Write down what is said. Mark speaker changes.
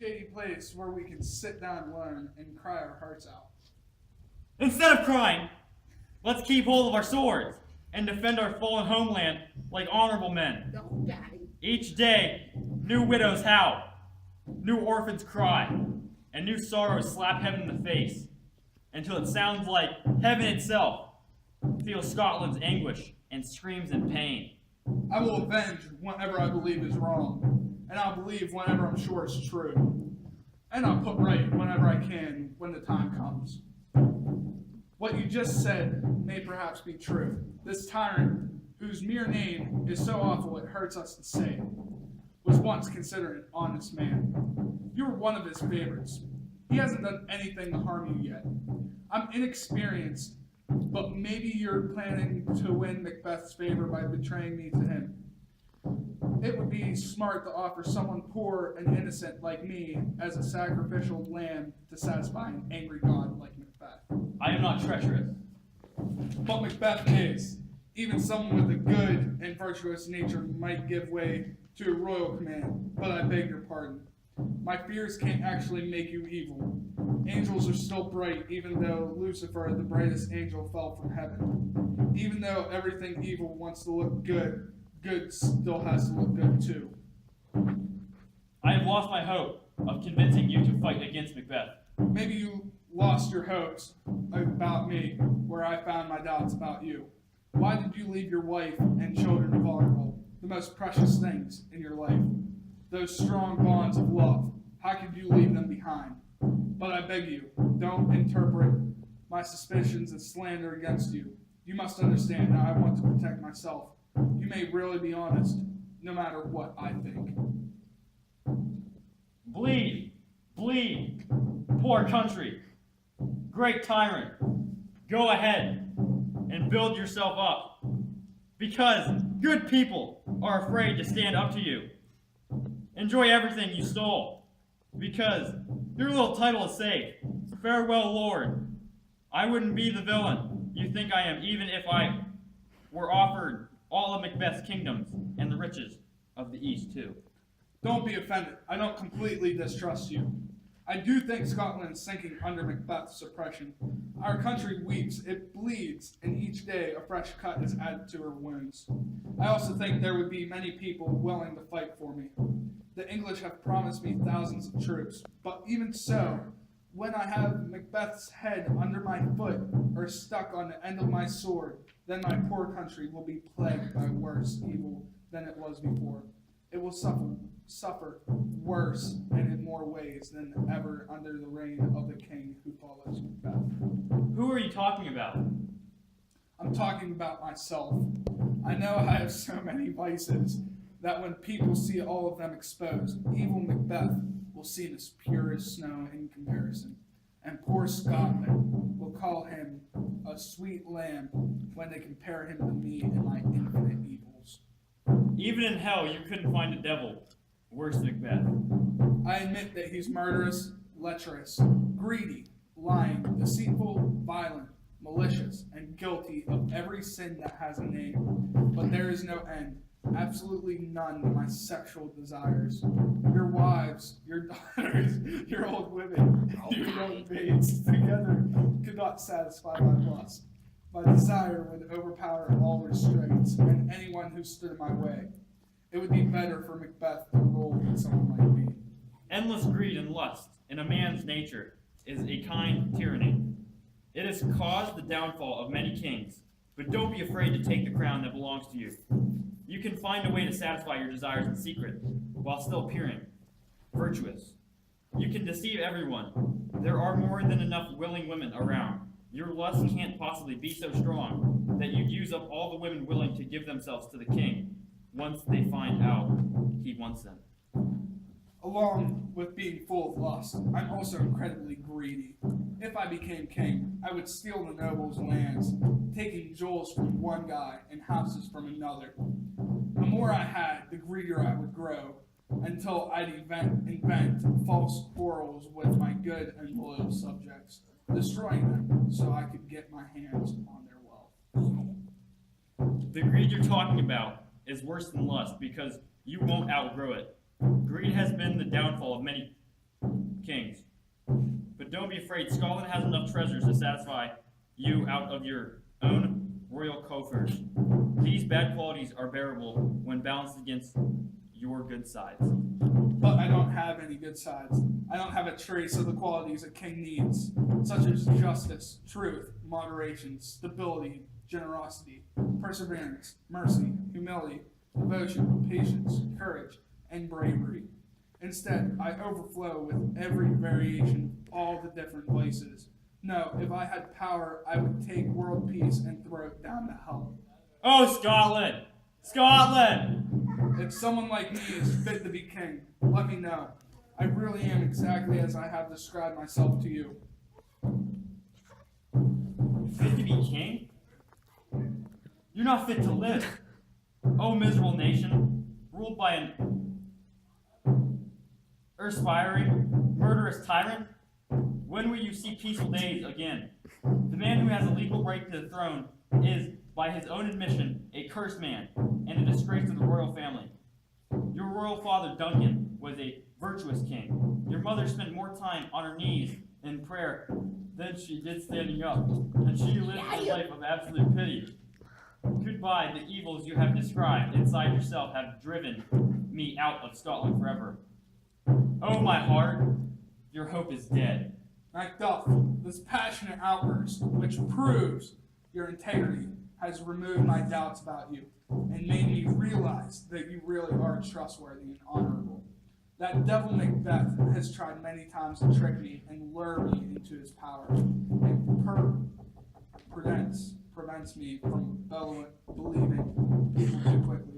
Speaker 1: shady place where we can sit down and learn and cry our hearts out.
Speaker 2: Instead of crying, let's keep hold of our swords and defend our fallen homeland like honorable men.
Speaker 3: No, Daddy.
Speaker 2: Each day, new widows howl, new orphans cry, and new sorrows slap heaven in the face, until it sounds like heaven itself feels Scotland's anguish and screams in pain.
Speaker 1: I will avenge whatever I believe is wrong, and I'll believe whenever I'm sure it's true. And I'll put right whenever I can when the time comes. What you just said may perhaps be true. This tyrant, whose mere name is so awful it hurts us to say it, was once considered an honest man. You were one of his favorites. He hasn't done anything to harm you yet. I'm inexperienced, but maybe you're planning to win Macbeth's favor by betraying me to him. It would be smart to offer someone poor and innocent like me as a sacrificial lamb to satisfy an angry god like Macbeth.
Speaker 2: I am not treacherous.
Speaker 1: But Macbeth is. Even someone with a good and virtuous nature might give way to a royal command, but I beg your pardon. My fears can't actually make you evil. Angels are still bright, even though Lucifer, the brightest angel, fell from heaven. Even though everything evil wants to look good, good still has to look good too.
Speaker 2: I have lost my hope of convincing you to fight against Macbeth.
Speaker 1: Maybe you lost your hopes about me, where I found my doubts about you. Why did you leave your wife and children vulnerable, the most precious things in your life? Those strong bonds of love, how could you leave them behind? But I beg you, don't interpret my suspicions as slander against you. You must understand that I want to protect myself. You may really be honest, no matter what I think.
Speaker 2: Bleed, bleed, poor country, great tyrant, go ahead and build yourself up, because good people are afraid to stand up to you. Enjoy everything you stole, because your little title is safe. Farewell, Lord. I wouldn't be the villain you think I am, even if I were offered all of Macbeth's kingdoms and the riches of the East, too.
Speaker 1: Don't be offended. I don't completely distrust you. I do think Scotland is sinking under Macbeth's oppression. Our country weeps, it bleeds, and each day a fresh cut is added to her wounds. I also think there would be many people willing to fight for me. The English have promised me thousands of troops, but even so, when I have Macbeth's head under my foot or stuck on the end of my sword, then my poor country will be plagued by worse evil than it was before. It will suffer worse and in more ways than ever under the reign of the king who follows Macbeth.
Speaker 2: Who are you talking about?
Speaker 1: I'm talking about myself. I know I have so many vices that when people see all of them exposed, evil Macbeth will seem as pure as snow in comparison, and poor Scotland will call him a sweet lamb when they compare him to me and my infinite evils.
Speaker 2: Even in hell, you couldn't find a devil worse than Macbeth.
Speaker 1: I admit that he's murderous, lecherous, greedy, lying, deceitful, violent, malicious, and guilty of every sin that has a name. But there is no end, absolutely none, to my sexual desires. Your wives, your daughters, your old women, your young maids together could not satisfy my lust. My desire would overpower all restraints and anyone who stood in my way. It would be better for Macbeth to rule than someone like me.
Speaker 2: Endless greed and lust in a man's nature is a kind tyranny. It has caused the downfall of many kings, but don't be afraid to take the crown that belongs to you. You can find a way to satisfy your desires in secret, while still appearing virtuous. You can deceive everyone. There are more than enough willing women around. Your lust can't possibly be so strong that you'd use up all the women willing to give themselves to the king once they find out he wants them.
Speaker 1: Along with being full of lust, I'm also incredibly greedy. If I became king, I would steal the nobles' lands, taking jewels from one guy and houses from another. The more I had, the greedier I would grow, until I'd invent false quarrels with my good and loyal subjects, destroying them so I could get my hands on their wealth.
Speaker 2: The greed you're talking about is worse than lust because you won't outgrow it. Greed has been the downfall of many don't be afraid. Scotland has enough treasures to satisfy you out of your own royal coffers. These bad qualities are bearable when balanced against your good sides.
Speaker 1: But I don't have any good sides. I don't have a trace of the qualities a king needs, such as justice, truth, moderation, stability, generosity, perseverance, mercy, humility, devotion, patience, courage, and bravery. Instead, I overflow with every variation of all the different vices. No, if I had power, I would take world peace and throw it down the hell.
Speaker 2: Oh, Scotland! Scotland!
Speaker 1: If someone like me is fit to be king, let me know. I really am exactly as I have described myself to you.
Speaker 2: Fit to be king? You're not fit to live. Oh, miserable nation, ruled by an erspiring, murderous tyrant. When will you see peaceful days again? The man who has a legal right to the throne is, by his own admission, a cursed man and a disgrace to the royal family. Your royal father, Duncan, was a virtuous king. Your mother spent more time on her knees in prayer than she did standing up, and she lived a life of absolute pity. Goodbye, the evils you have described inside yourself have driven me out of Scotland forever. Oh, my heart, your hope is dead.
Speaker 1: Macbeth, this passionate outburst, which proves your integrity, has removed my doubts about you and made me realize that you really are trustworthy and honorable. That devil Macbeth has tried many times to trick me and lure me into his power, and prevents me from believing people too quickly.